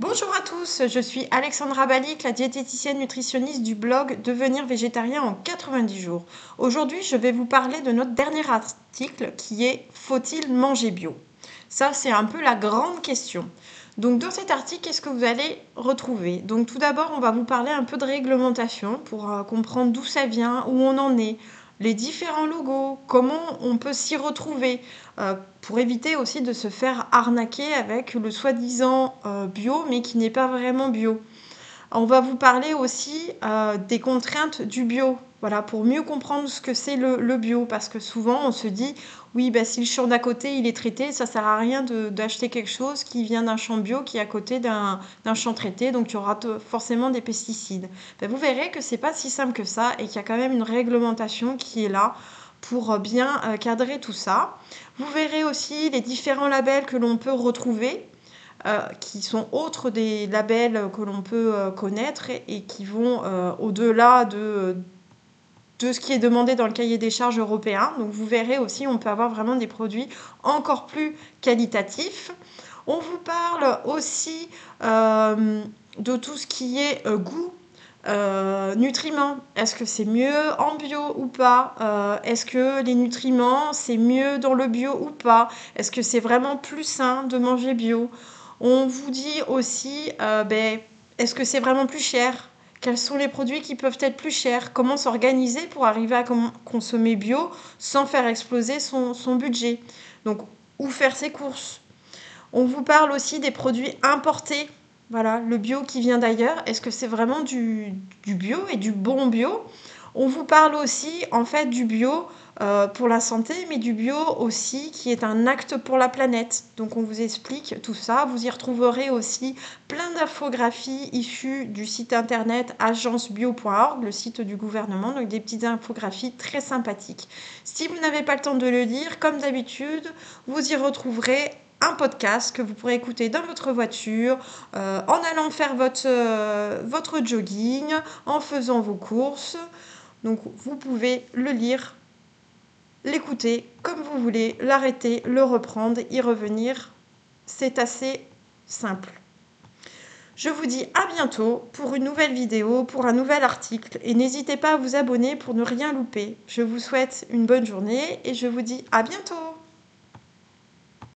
Bonjour à tous, je suis Alexandra Balic, la diététicienne nutritionniste du blog Devenir végétarien en 90 jours. Aujourd'hui, je vais vous parler de notre dernier article qui est Faut-il manger bio? Ça, c'est un peu la grande question. Donc, dans cet article, qu'est-ce que vous allez retrouver? Donc, tout d'abord, on va vous parler un peu de réglementation pour comprendre d'où ça vient, où on en est, les différents logos, comment on peut s'y retrouver, pour éviter aussi de se faire arnaquer avec le soi-disant bio, mais qui n'est pas vraiment bio. On va vous parler aussi des contraintes du bio, voilà, pour mieux comprendre ce que c'est le bio, parce que souvent on se dit, oui, bah, si le champ d'à côté il est traité, ça sert à rien d'acheter quelque chose qui vient d'un champ bio qui est à côté d'un champ traité, donc il y aura forcément des pesticides. Bah, vous verrez que c'est pas si simple que ça et qu'il y a quand même une réglementation qui est là pour bien cadrer tout ça. Vous verrez aussi les différents labels que l'on peut retrouver, qui sont autres des labels que l'on peut connaître et qui vont au-delà de ce qui est demandé dans le cahier des charges européen. Donc vous verrez aussi, on peut avoir vraiment des produits encore plus qualitatifs. On vous parle aussi de tout ce qui est goût. Nutriments, est-ce que c'est mieux en bio ou pas? Est-ce que les nutriments, c'est mieux dans le bio ou pas? Est-ce que c'est vraiment plus sain de manger bio? On vous dit aussi, est-ce que c'est vraiment plus cher? Quels sont les produits qui peuvent être plus chers? Comment s'organiser pour arriver à consommer bio sans faire exploser son budget? Donc, où faire ses courses? On vous parle aussi des produits importés. Voilà, le bio qui vient d'ailleurs. Est-ce que c'est vraiment du bio et du bon bio? On vous parle aussi en fait du bio pour la santé, mais du bio aussi qui est un acte pour la planète. Donc on vous explique tout ça. Vous y retrouverez aussi plein d'infographies issues du site internet agencebio.org, le site du gouvernement, donc des petites infographies très sympathiques. Si vous n'avez pas le temps de le lire, comme d'habitude, vous y retrouverez un podcast que vous pourrez écouter dans votre voiture, en allant faire votre jogging, en faisant vos courses. Donc vous pouvez le lire, l'écouter comme vous voulez, l'arrêter, le reprendre, y revenir. C'est assez simple. Je vous dis à bientôt pour une nouvelle vidéo, pour un nouvel article. Et n'hésitez pas à vous abonner pour ne rien louper. Je vous souhaite une bonne journée et je vous dis à bientôt.